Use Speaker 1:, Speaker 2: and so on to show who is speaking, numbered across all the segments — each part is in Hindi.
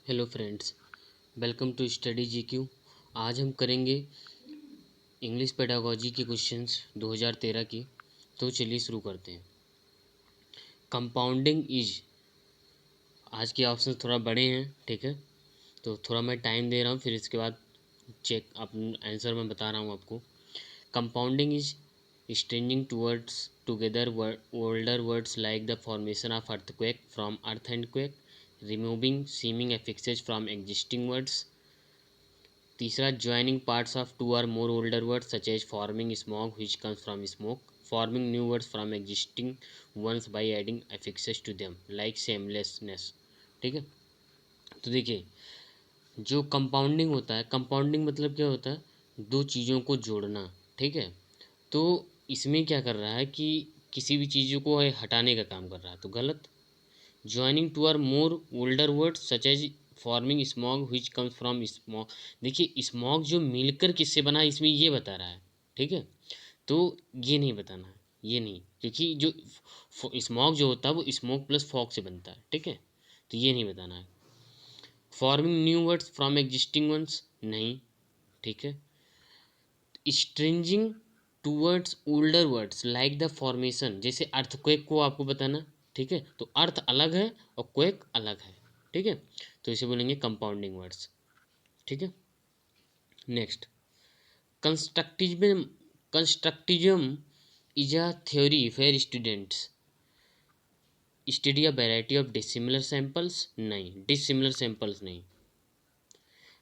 Speaker 1: Hello friends, welcome to study GQ. आज हम करेंगे इंग्लिश पेडागोजी के क्वेश्चंस 2013 की। तो चलिए शुरू करते हैं। कंपाउंडिंग इज, आज के ऑप्शन थोड़ा बड़े हैं, ठीक है, तो थोड़ा मैं टाइम दे रहा हूँ, फिर इसके बाद चेक अपना आंसर मैं बता रहा हूँ आपको। Compounding is stringing towards together older words like the formation of earthquake from earth and quake, removing seeming affixes from existing words. तीसरा, joining parts of two or more older words such as forming smog which comes from smoke, forming new words from existing ones by adding affixes to them like seamlessness. ठीक है, तो देखिए, जो कंपाउंडिंग होता है, कंपाउंडिंग मतलब क्या होता है, दो चीज़ों को जोड़ना। ठीक है, तो इसमें क्या कर रहा है कि किसी भी चीज़ों को हटाने का काम कर रहा है, तो गलत। Joining two or more older words such as forming smog which comes from smog. देखिए, स्मॉग जो मिलकर किससे बना है, इसमें ये बता रहा है। ठीक है, तो ये नहीं बताना है, ये नहीं, क्योंकि जो स्मॉग जो होता है वो स्मोक प्लस फॉग से बनता है। ठीक है, तो ये नहीं बताना है। Forming new words from existing ones, नहीं। ठीक है, stringing two words older words like the formation, जैसे अर्थक्वेक को आपको बताना। ठीक है, तो अर्थ अलग है और क्वेक अलग है। ठीक है, तो इसे बोलेंगे कंपाउंडिंग वर्ड्स। ठीक है, next, constructivism. Constructivism is a theory where students study a variety of dissimilar samples, नहीं, डिसिमिलर सैंपल्स नहीं।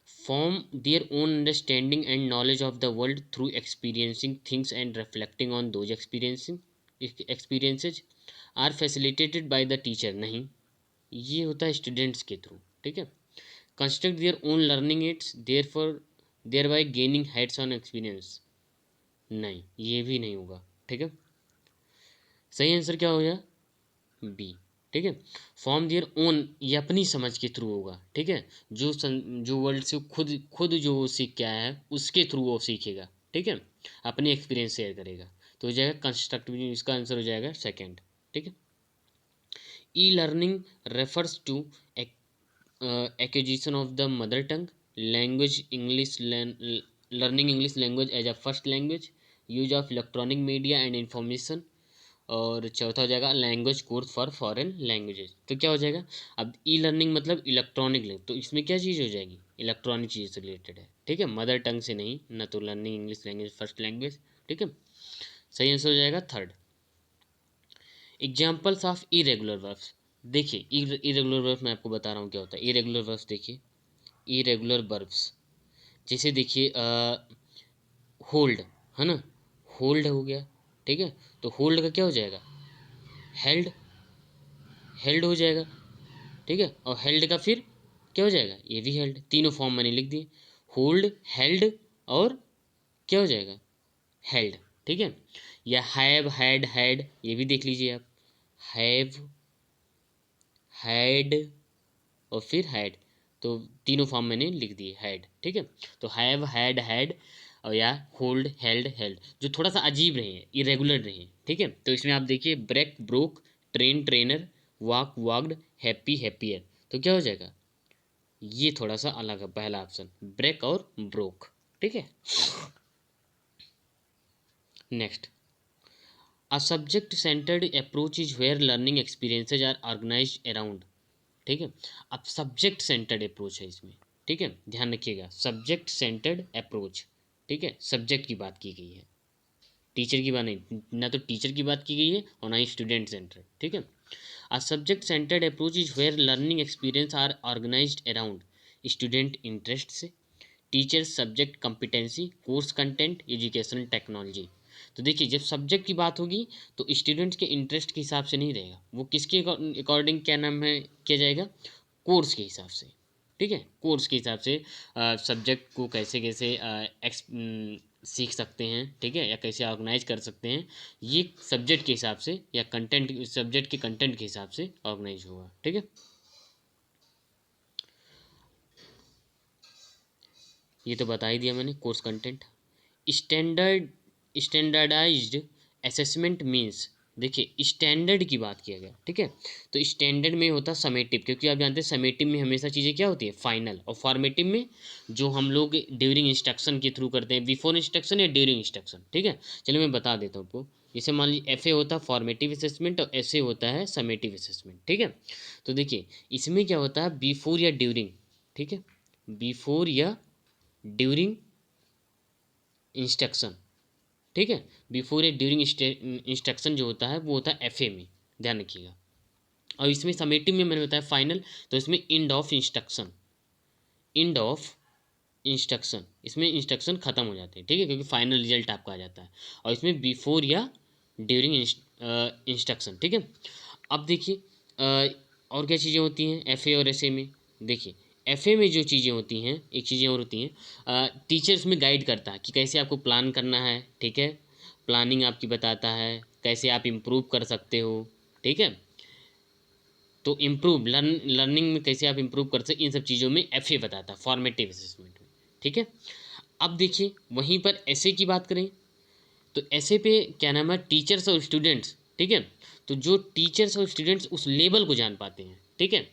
Speaker 1: Form their own understanding and knowledge of the world through experiencing things and reflecting on those experiences are facilitated by the teacher, नहीं, ये होता है स्टूडेंट्स के थ्रू। ठीक है, construct their own learning aids their by gaining heads on experience, नहीं, ये भी नहीं होगा। ठीक है, सही आंसर क्या हो गया, बी। ठीक है, फॉर्म दियर ओन, ये अपनी समझ के थ्रू होगा। ठीक है, जो वर्ल्ड से खुद खुद जो वो सीख के आया है उसके थ्रू वो सीखेगा। ठीक है, अपने एक्सपीरियंस शेयर करेगा, तो हो जाएगा कंस्ट्रक्टिव, इसका आंसर हो जाएगा सेकंड। ठीक है, e learning refers to acquisition of the mother tongue language English, learning English language as a first language, use of electronic media and information, और चौथा हो जाएगा language course for foreign languages. तो क्या हो जाएगा, अब ई लर्निंग मतलब इलेक्ट्रॉनिक लैंग्वेज, तो इसमें क्या चीज़ हो जाएगी, इलेक्ट्रॉनिक चीज़ से रिलेटेड है। ठीक है, मदर टंग से नहीं, ना तो learning English language first language. ठीक है, सही आंसर हो जाएगा third. Examples of irregular verbs, देखिए इरेगुलर वर्ब्स मैं आपको बता रहा हूँ क्या होता है। इरेगुलर वर्ब्स देखिए, इरेगुलर वर्ब्स जैसे देखिए होल्ड, है ना, होल्ड हो गया। ठीक है, तो होल्ड का क्या हो जाएगा, हेल्ड, हेल्ड हो जाएगा। ठीक है, और हेल्ड का फिर क्या हो जाएगा, ये भी हेल्ड, तीनों फॉर्म मैंने लिख दिए, होल्ड, हेल्ड और क्या हो जाएगा, हेल्ड। ठीक है, या हैव, हैड, हैड, ये भी देख लीजिए आप, हैव, हैड और फिर हैड, तो तीनों फॉर्म मैंने लिख दिए, हैड। ठीक है, तो हैव, हैड, हैड और या होल्ड, हेल्ड, हेल्ड, जो थोड़ा सा अजीब रहे हैं, इरेगुलर रहे हैं। ठीक है, तो इसमें आप देखिए break, broke, train, trainer, walk, walked, happy, happier, तो क्या हो जाएगा, ये थोड़ा सा अलग है, पहला ऑप्शन ब्रेक और ब्रोक। ठीक है, next, a subject centred approach is where learning experiences are organised around. ठीक है, अब सब्जेक्ट सेंटर्ड अप्रोच है इसमें। ठीक है, ध्यान रखिएगा, सब्जेक्ट सेंटर्ड अप्रोच। ठीक है, सब्जेक्ट की बात की गई है, टीचर की बात नहीं, ना तो टीचर की बात की गई है और ना ही स्टूडेंट सेंटर। ठीक है, a subject centred approach is where learning experience are organised around student interest से, teacher subject competency, course content, educational technology. तो देखिए, जब सब्जेक्ट की बात होगी तो स्टूडेंट्स के इंटरेस्ट के हिसाब से नहीं रहेगा, वो किसके अकॉर्डिंग क्या नाम है किया जाएगा, कोर्स के हिसाब से। ठीक है, कोर्स के हिसाब से सब्जेक्ट को कैसे कैसे सीख सकते हैं। ठीक है, या कैसे ऑर्गेनाइज कर सकते हैं, ये सब्जेक्ट के हिसाब से या कंटेंट, सब्जेक्ट के कंटेंट के हिसाब से ऑर्गेनाइज होगा। ठीक है, ये तो बता ही दिया मैंने, course content. Standardised assessment means देखिए स्टैंडर्ड की बात किया गया, ठीक है। तो स्टैंडर्ड में होता है समेटिव, क्योंकि आप जानते हैं समेटिव में हमेशा चीज़ें क्या होती है, फाइनल। और फॉर्मेटिव में जो हम लोग ड्यूरिंग इंस्ट्रक्शन के थ्रू करते हैं, बिफोर इंस्ट्रक्शन या ड्यूरिंग इंस्ट्रक्शन, ठीक है। चलिए मैं बता देता हूँ आपको। जैसे मान लीजिए एफ ए होता है फॉर्मेटिव असेसमेंट और एस ए होता है समेटिव असेसमेंट, ठीक है। तो देखिए इसमें क्या होता है, बिफोर या ड्यूरिंग, ठीक है, बिफोर या ड्यूरिंग इंस्ट्रक्शन, ठीक है। बिफोर या ड्यूरिंग इंस्ट्रक्शन जो होता है वो होता है एफए में, ध्यान रखिएगा। और इसमें समेटिव में मैंने बताया फाइनल, तो इसमें end of instruction, end of instruction, इसमें इंस्ट्रक्शन खत्म हो जाते हैं, ठीक है, क्योंकि फाइनल रिजल्ट आपका आ जाता है। और इसमें बिफोर या ड्यूरिंग इंस्ट्रक्शन, ठीक है। अब देखिए और क्या चीज़ें होती हैं एफ ए और एस ए में। देखिए एफ ए में जो चीज़ें होती हैं, एक चीज़ें और होती हैं, टीचर्स में गाइड करता है कि कैसे आपको प्लान करना है, ठीक है। प्लानिंग आपकी बताता है कैसे आप इम्प्रूव कर सकते हो, ठीक है। तो इम्प्रूव लर्निंग में कैसे आप इम्प्रूव कर सकते, इन सब चीज़ों में एफ ए बताता है फॉर्मेटिव असेसमेंट में, ठीक है। अब देखिए वहीं पर ऐसे की बात करें तो ऐसे पे क्या नाम है, टीचर्स और स्टूडेंट्स, ठीक है। तो जो टीचर्स और स्टूडेंट्स उस लेवल को जान पाते हैं, ठीक है।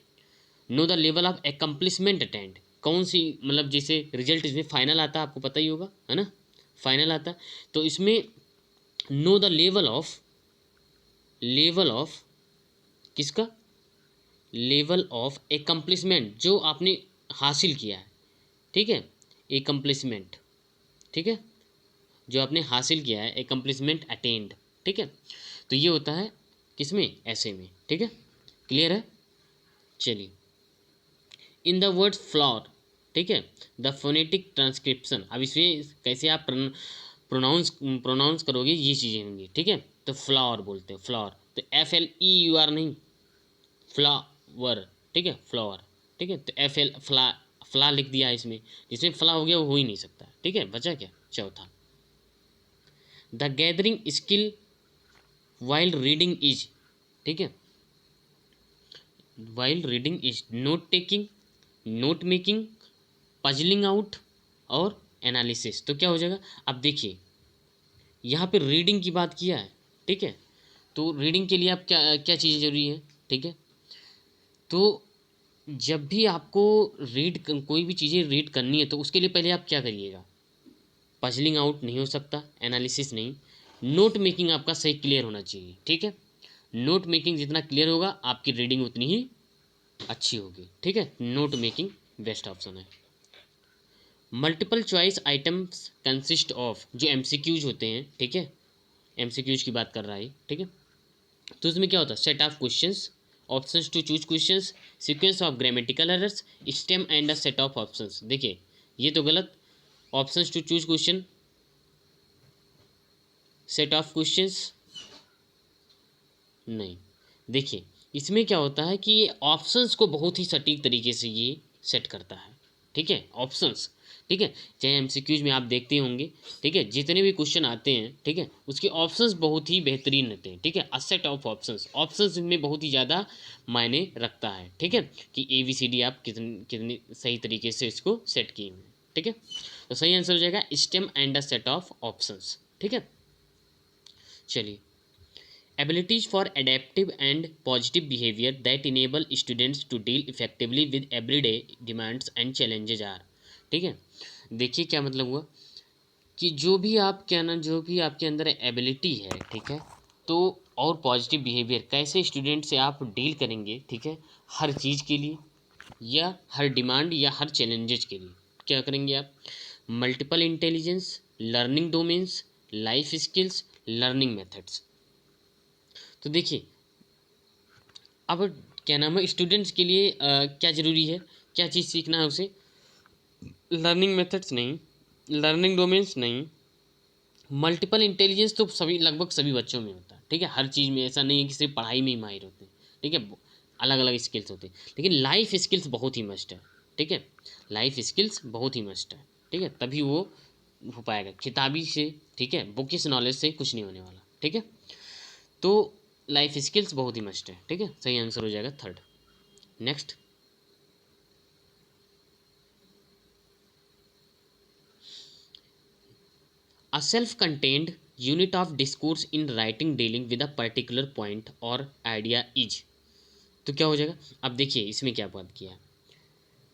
Speaker 1: Know the level of accomplishment attend, कौन सी मतलब जैसे रिजल्ट इसमें फाइनल आता है, आपको पता ही होगा, है ना, फाइनल आता है। तो इसमें नो द लेवल ऑफ किसका, लेवल ऑफ एकम्प्लिशमेंट जो आपने हासिल किया है, ठीक है, एकम्प्लिशमेंट, ठीक है, जो आपने हासिल किया है एकम्प्लिशमेंट अटेंड, ठीक है। तो ये होता है किसमें, ऐसे में, ठीक है, क्लियर है। चलिए इन द वर्ड फ्लॉर, ठीक है, द फोनेटिक ट्रांसक्रिप्शन, अब इसमें कैसे आप प्रोनाउंस करोगे ये चीज़ें होंगी, ठीक है। तो फ्लावर बोलते हैं, फ्लावर, तो F L E U R नहीं, फ्लावर, ठीक है, फ्लावर, ठीक है। तो एफ एल फ्ला लिख दिया है इसमें, जिसमें फ्ला हो गया वो हो ही नहीं सकता, ठीक है। बचा क्या, चौथा, the gathering skill while reading is, ठीक है, while reading is note taking, note making, puzzling out और एनालिसिस। तो क्या हो जाएगा, अब देखिए यहाँ पे रीडिंग की बात किया है, ठीक है। तो रीडिंग के लिए आप क्या क्या चीज़ें जरूरी है, ठीक है। तो जब भी आपको कोई भी चीज़ें रीड करनी है तो उसके लिए पहले आप क्या करिएगा, पजलिंग आउट नहीं हो सकता, एनालिसिस नहीं, नोट मेकिंग आपका सही क्लियर होना चाहिए, ठीक है। नोट मेकिंग जितना क्लियर होगा आपकी रीडिंग उतनी ही अच्छी होगी, ठीक है। नोट मेकिंग बेस्ट ऑप्शन है। Multiple choice items consist of, जो एमसीक्यूज होते हैं, ठीक है, एमसीक्यूज की बात कर रहा है, ठीक है। तो उसमें क्या होता है, set of questions, options to choose questions, sequence of grammatical errors, stem and a set of options. देखिए ये तो गलत, options to choose question, set of questions नहीं। देखिए इसमें क्या होता है कि ये ऑप्शंस को बहुत ही सटीक तरीके से ये सेट करता है, ठीक है, ऑप्शंस, ठीक है। चाहे एमसीक्यूज में आप देखते होंगे, ठीक है, जितने भी क्वेश्चन आते हैं, ठीक है, उसके ऑप्शंस बहुत ही बेहतरीन रहते हैं, ठीक है। अ सेट ऑफ ऑप्शंस, ऑप्शंस में बहुत ही ज़्यादा मायने रखता है, ठीक है, कि ए बी सी डी आप कितने कितनी सही तरीके से इसको सेट किए हैं, ठीक है। तो सही आंसर हो जाएगा stem and a set of options, ठीक है। चलिए abilities for adaptive and positive behavior that enable students to deal effectively with everyday demands and challenges are, ठीक है। देखिए क्या मतलब हुआ कि जो भी आप क्या ना, जो भी आपके अंदर एबिलिटी है, ठीक है, तो और पॉजिटिव बिहेवियर कैसे स्टूडेंट से आप डील करेंगे, ठीक है, हर चीज़ के लिए या हर डिमांड या हर चैलेंजेस के लिए क्या करेंगे आप, multiple intelligence, learning domains, life skills, learning methods. तो देखिए अब क्या नाम है, स्टूडेंट्स के लिए क्या ज़रूरी है, क्या चीज़ सीखना है उसे, लर्निंग मेथड्स नहीं, लर्निंग डोमेन्स नहीं, मल्टीपल इंटेलिजेंस तो सभी लगभग सभी बच्चों में होता है, ठीक है। हर चीज़ में ऐसा नहीं है कि सिर्फ पढ़ाई में ही माहिर होते हैं, ठीक है, अलग अलग स्किल्स होते हैं, लेकिन लाइफ स्किल्स बहुत ही मस्ट है, ठीक है, लाइफ स्किल्स बहुत ही मस्ट है, ठीक है, तभी वो हो पाएगा किताबी से, ठीक है, बुकिश नॉलेज से कुछ नहीं होने वाला, ठीक है। तो लाइफ स्किल्स बहुत ही मस्ट है, ठीक है, सही आंसर हो जाएगा third. Next, a self contained unit of discourse in writing dealing with a particular point और आइडिया इज। तो क्या हो जाएगा, अब देखिए इसमें क्या बात किया,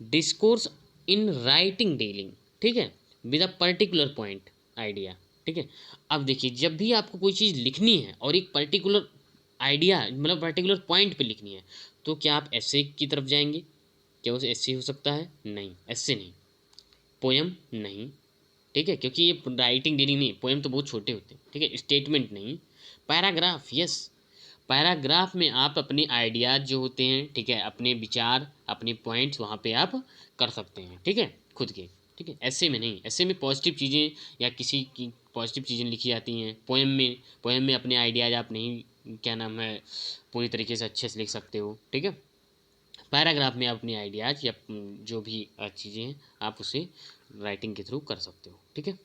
Speaker 1: डिस्कोर्स इन राइटिंग डीलिंग, ठीक है, with a particular point idea, ठीक है। अब देखिए जब भी आपको कोई चीज़ लिखनी है और एक पर्टिकुलर आइडिया मतलब पर्टिकुलर पॉइंट पे लिखनी है, तो क्या आप ऐसे की तरफ जाएंगे? क्या वो ऐसे हो सकता है? नहीं, ऐसे नहीं। पोयम नहीं, ठीक है, क्योंकि ये राइटिंग डीलिंग नहीं, पोएम तो बहुत छोटे होते हैं, ठीक है। स्टेटमेंट नहीं, पैराग्राफ, यस। पैराग्राफ में आप अपने आइडियाज जो होते हैं, ठीक है, अपने विचार अपने पॉइंट्स वहाँ पे आप कर सकते हैं, ठीक है, खुद के, ठीक है। ऐसे में नहीं, ऐसे में पॉजिटिव चीज़ें या किसी की पॉजिटिव चीज़ें लिखी जाती हैं पोएम में। पोएम में अपने आइडियाज आप नहीं, क्या नाम है, पूरी तरीके से अच्छे से लिख सकते हो, ठीक है। पैराग्राफ में आप अपने आइडियाज या जो भी चीज़ें हैं आप उसे राइटिंग के थ्रू कर सकते हो, ठीक है।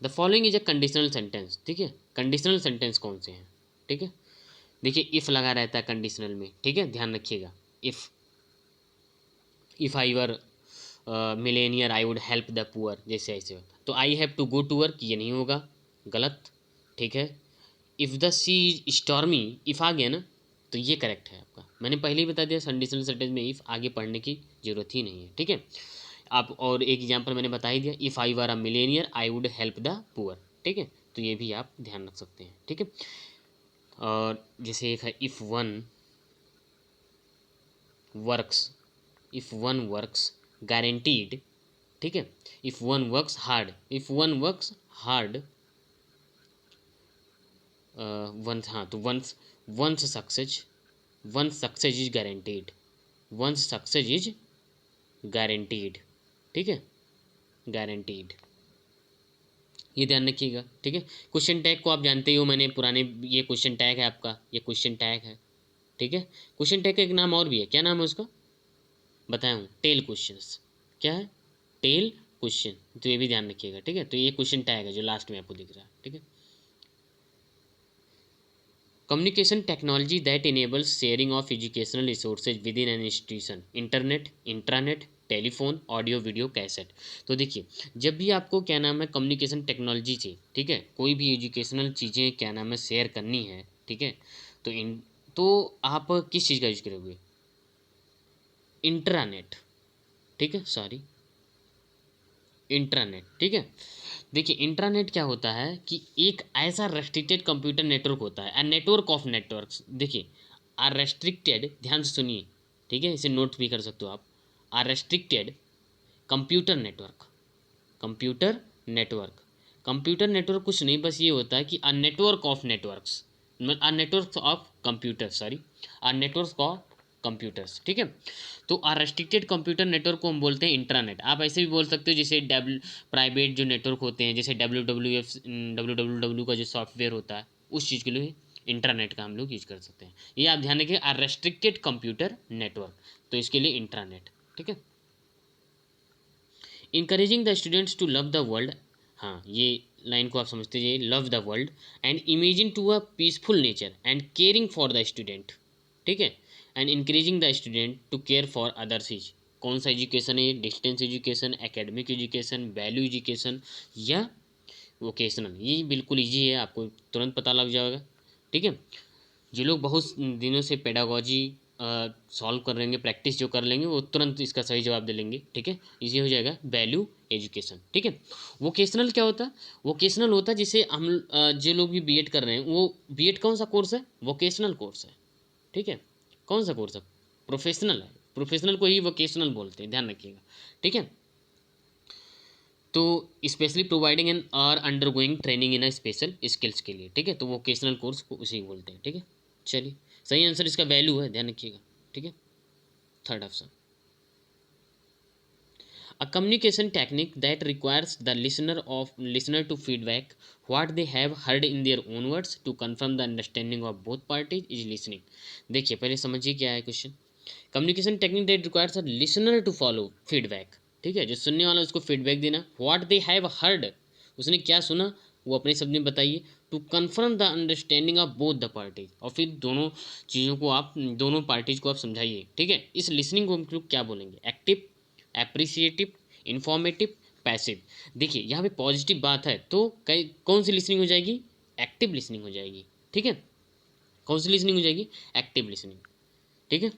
Speaker 1: The following is a conditional sentence, ठीक है। कंडीशनल सेंटेंस कौन से हैं, ठीक है। देखिए इफ़ लगा रहता है कंडीशनल में, ठीक है, ध्यान रखिएगा। If I were millionaire I would help the poor, जैसे ऐसे होता, तो I have to go to work, ये नहीं होगा, गलत, ठीक है। If the sea is stormy, if आ गया ना तो ये करेक्ट है आपका। मैंने पहले ही बता दिया कंडीशनल सेंटेंस में इफ़ आगे पढ़ने की जरूरत ही नहीं है, ठीक है। आप और एक एग्जांपल मैंने बता ही दिया, if I were a millionaire I would help the poor, ठीक है। तो ये भी आप ध्यान रख सकते हैं, ठीक है। और जैसे एक है इफ़ वन वर्क्स गारंटीड, ठीक है। If one works hard once, हाँ, तो once success is guaranteed, once success is guaranteed, ठीक है, गारंटीड, ये ध्यान रखिएगा, ठीक है। क्वेश्चन टैग को आप जानते ही हो, मैंने पुराने, ये क्वेश्चन टैग है आपका, ये क्वेश्चन टैग है, ठीक है। क्वेश्चन टैग का एक नाम और भी है, क्या नाम है उसका बताया हूँ, टेल क्वेश्चंस, क्या है, टेल क्वेश्चन, तो ये भी ध्यान रखिएगा, ठीक है। तो ये क्वेश्चन टैग है जो लास्ट में आपको दिख रहा है, ठीक है। Communication technology that enables sharing of educational resources with in an institution, internet, intranet, telephone, audio video, cassette. तो देखिए जब भी आपको क्या नाम है कम्युनिकेशन टेक्नोलॉजी से, ठीक है, कोई भी एजुकेशनल चीज़ें क्या नाम है शेयर करनी है, ठीक है, तो तो आप किस चीज़ का यूज करोगे, इंट्रानेट, ठीक है, सॉरी, इंट्रानेट, ठीक है। देखिए इंट्रानेट क्या होता है कि एक ऐसा रेस्ट्रिक्टेड कंप्यूटर नेटवर्क होता है, अ नेटवर्क ऑफ नेटवर्क्स, देखिए आर रेस्ट्रिक्टेड, ध्यान से सुनिए, ठीक है, इसे नोट भी कर सकते हो आप, are restricted computer network, computer network, computer network कुछ नहीं, बस ये होता है कि a network of networks, a network of computer, sorry, a network of computers, ठीक है। तो आ रेस्ट्रिक्टेड कंप्यूटर नेटवर्क को हम बोलते हैं इंट्रानेट। आप ऐसे भी बोल सकते हो जैसे प्राइवेट जो नेटवर्क होते हैं, जैसे डब्ल्यू का जो सॉफ्टवेयर होता है, उस चीज़ के लिए इंटरनेट का हम लोग यूज कर सकते हैं। ये आप ध्यान रखिए, आ रेस्ट्रिक्टेड कंप्यूटर नेटवर्क, तो इसके लिए इंट्रानेट, ठीक है। Encouraging the students to love the world, हाँ ये लाइन को आप समझते जाइए, love the world and imagine to a peaceful nature and caring for the student, ठीक है, and encouraging the student to care for others is, कौन सा एजुकेशन है, distance education, academic education, value education या वोकेशनल, ये बिल्कुल ईजी है, आपको तुरंत पता लग जाएगा, ठीक है। जो लोग बहुत दिनों से पेडागोजी सॉल्व कर लेंगे, प्रैक्टिस जो कर लेंगे, वो तुरंत इसका सही जवाब दे लेंगे, ठीक है, इजी हो जाएगा, वैल्यू एजुकेशन, ठीक है। वोकेशनल क्या होता है, वोकेशनल होता है जिसे हम जो लोग भी बीएड कर रहे हैं, वो बीएड कौन सा कोर्स है, वोकेशनल कोर्स है, ठीक है, कौन सा कोर्स है, प्रोफेशनल है, प्रोफेशनल को ही वोकेशनल बोलते हैं, ध्यान रखिएगा, ठीक है। तो specially providing an are undergoing training in a special skills के लिए, ठीक है, तो वोकेशनल कोर्स को उसी बोलते हैं, ठीक है। चलिए सही आंसर इसका वैल्यू है, ध्यान रखिएगा, ठीक है, third option. A communication technique that requires the listener to feedback what they have heard in their own words to confirm the understanding of both parties is listening। देखिए पहले समझिए क्या है question, communication technique that requires a listener to follow feedback, ठीक है, जो सुनने वाला उसको फीडबैक देना, व्हाट दे हैव हर्ड, उसने क्या सुना वो अपने शब्द में बताइए, to confirm the understanding of both the parties, और फिर दोनों चीज़ों को आप, दोनों पार्टीज को आप समझाइए, ठीक है। इस लिसनिंग को हम लोग क्या बोलेंगे, एक्टिव, एप्रिसिएटिव, इंफॉर्मेटिव, पैसिव। देखिए यहाँ पे पॉजिटिव बात है तो कई कौन सी लिसनिंग हो जाएगी, एक्टिव लिसनिंग हो जाएगी, ठीक है। कौन सी लिसनिंग हो जाएगी, एक्टिव लिसनिंग, ठीक है।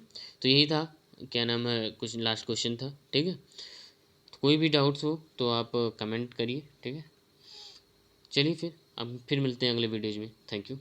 Speaker 1: तो यही था, क्या नाम है, कुछ लास्ट क्वेश्चन था, ठीक है। तो कोई भी डाउट्स हो तो आप कमेंट करिए, ठीक है। चलिए फिर अब फिर मिलते हैं अगले वीडियोज़ में। Thank you.